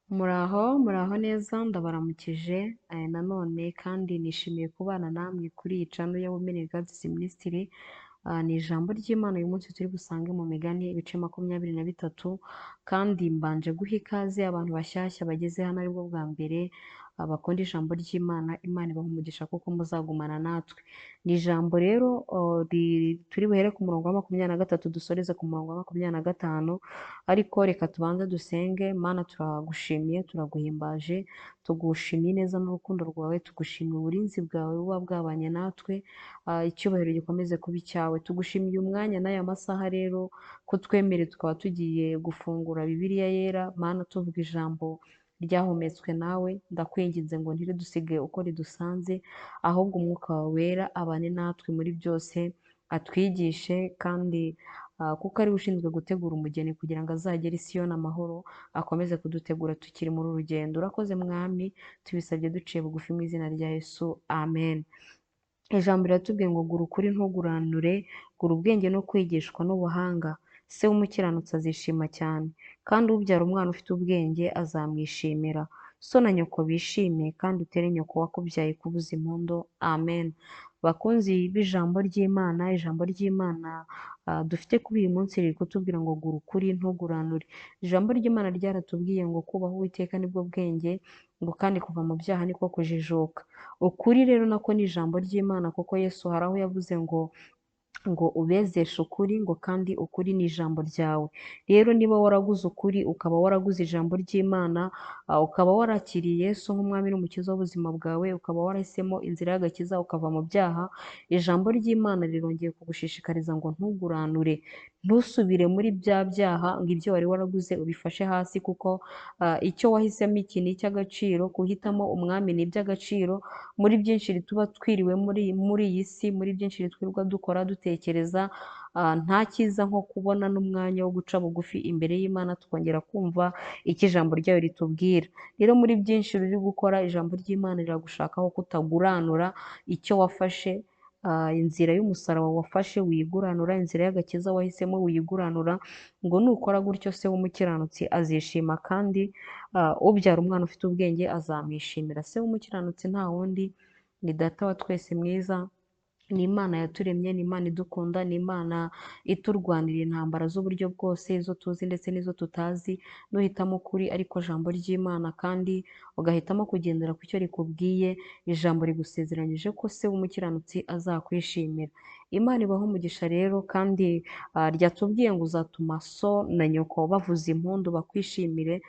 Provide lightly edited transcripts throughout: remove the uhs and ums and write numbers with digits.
Muraho neza ndabaramukije nanone kandi nishimiye kubana namwe kuri iyi channel ya Women in God's Ministry. Ni ijambo ry'Imana uyu munsi turi busange mu migani ibice 23, kandi mbanje guha ikaze abantu bashyashya bageze hano aribwo bwa mbere bakunda ijambo ry'Imana. Imana ibaha umugisha kuko muzagumana natwe. Ni ijambo rero turi buhere ku murongo wa 23 dusoreze ku murongo wa 25, ariko reka tubanze dusenge. Mana, turagushimiye, turaguhimbaje, tugushimiye neza n'urukundo rwawe, tugushimiye uburinzi bwawe buba bwabanye natwe. Icyubahiro gikomeze kuba icyawe. Tugushimiye umwanya n'aya masaha rero kutwemere tukaba tugiye gufungura Bibiliya yera. Mana, tuvuga ijambo ryahumetswe nawe, ndakwinginze ngo ntiridusige uko ridusanze, ahubwo umwuka wawe wera abane natwe muri byose, atwigishe kandi kuko ari we ushinzwe gutegura umugeni kugira ngo azagere i Siyoni amahoro, akomeze kudutegura tukiri muri uru rugendo. Urakoze Mwami, tubisabye duciye bugufi mu izina rya Yesu, amen. Ijambo riratubwiye ngo gura ukuri ntuguranure, gura ubwenge no kwigishwa n'ubuhanga, se w'umukiranutsi azishima cyane, kandi ubyara umwana ufite ubwenge azamwishimira. So na nyoko bishime, kandi utere nyoko wakubyaye kubuza impundu, amen. Bakunzi b'ijambo ry'Imana, ijambo ry'Imana dufite kuri uyu munsi riri kutubwira ngo gura ukuri ntuguranure. Ijambo ry'Imana ryaratubwiye ngo kubaha Uwiteka nibwo bwenge, ngo kandi kuva mu byaha niko kujijuka. Ukuri rero nako ni ijambo ry'Imana, kuko Yesu hari aho yavuze ngo ubezeshe ukuri, ngo kandi ukuri ni ijambo ryawe. Rero niba waraguze ukuri, ukaba waraguze ijambo ry'Imana, ukaba warakiriye Yesu nk'umwami n'umukiza w'ubuzima bwawe, ukaba warahisemo inzira y'agakiza ukava mu byaha, ijambo ry'Imana rirongeye kugushishikariza ngo ntuguranure, ntusubire muri bya byaha, ngo ibyo wari waraguze ubifashe hasi, kuko icyo wahisemo iki ni icy'agaciro. Guhitamo umwami ni iby'agaciro. Muri byinshi tuba twiriwe muri iyi si, muri byinshi twirirwa dukora dutekereza, nta cyiza nko kubona n'umwanya wo guca bugufi imbere y'Imana, tukongera kumva icyo ijambo ryayo ritubwira. Rero muri byinshi ruri gukora, ijambo ry'Imana riragushakaho kutaguranura icyo wafashe. Inzira y'umusaraba wafashe wiyiguranura, inzira y'agakiza wahisemo wiyiguranura, ngo nukora gutyo se w'umukiranutsi azishima, kandi ubyara umwana ufite ubwenge azamwishimira. Se w'umukiranutsi nta wundi ni Data wa twese mwiza, ni Imana yaturemye, ni Imana idukunda, ni Imana iturwanira intambara z'uburyo bwose, izo tuzi ndetse n'izo tutazi. Nuhitamo ukuri ariko jambo ry'Imana, kandi ugahitamo kugendera ku cyo rikubwiye, ijambo rigusezeranyije ko se w'umukiranutsi azakwishimira. Imana ibaho umugisha rero, kandi ryatubwiye ngo uzatuma so na nyoko bavuza impundu bakwishimire,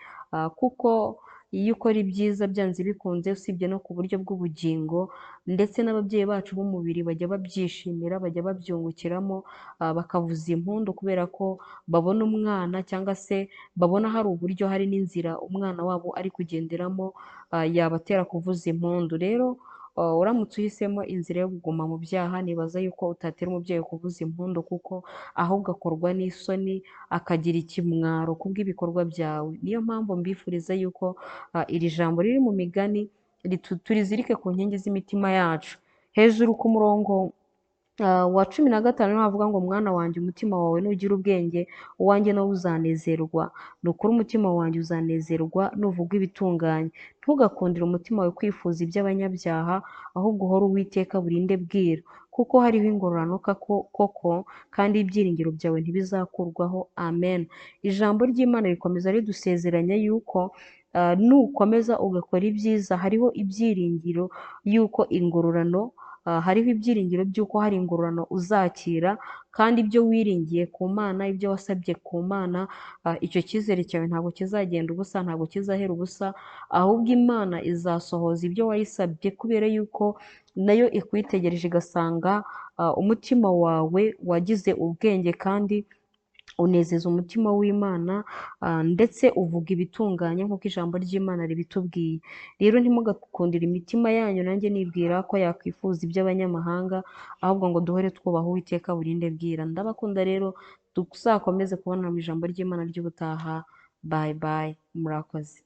kuko iyo ukora ibyiza byanze bikunze, usibye no ku buryo bw'ubugingo, ndetse n'ababyeyi bacu b'umubiri bajya babyishimira, bajya babyungukiramo, bakavuza impundu kubera ko babona umwana, cyangwa se babona hari uburyo, hari n'inzira umwana wabo ari kugenderamo yabatera kuvuza impundu. Rero uramutse uhisemo inzira yo kuguma mu byaha, nibaza yuko utatera umubyeyi kuvuza impundu, kuko ahubwo akorwa n'isoni, akagira ikimwaro kubw'ibikorwa byawe. Niyo mpamvu mbifuriza yuko iri jambo riri mu migani turizirike ku nkingi z'imitima yacu. Hejuru ku murongo wa 15 niho havuga ngo mwana wanjye, umutima wawe nugira ubwenge, uwanjye nawe uzanezerwa. Ni ukuri umutima wanjye uzanezerwa nuvuga ibitunganye. Ntugakundire umutima wawe kwifuza iby'abanyabyaha, ahubwo uhore Uwiteka burinde bwira, kuko hariho ingororano koko, kandi ibyiringiro byawe ntibizakurwaho, amen. Ijambo ry'Imana rikomeza ridusezeranya yuko nukomeza ugakora ibyiza, hariho ibyiringiro yuko ingororano, hariho ibyiringiro by'uko hari ingororano uzakira, kandi ibyo wiringiye ku Mana, ibyo wasabye ku Mana, icyo cyizere cyawe ntabwo kizagenda ubusa, ntabwo kizahera ubusa, ahubwo Imana izasohoza ibyo wayisabye, kubera yuko nayo ikwitegereje igasanga umutima wawe wagize ubwenge, kandi unezeza umutima w'Imana, ndetse uvuga ibitunganye nk'uko ijambo ry'Imana ribitubwiye. Rero ntimugakundire imitima yanyu, nanjye nibwira ko yakwifuza iby'abanyamahanga, ahubwo ngo duhore twubaha Uwiteka burinde bwira. Ndabakunda rero, tuzakomeze kubona mu ijambo ry'Imana ry'ubutaha. Bye bye, murakoze.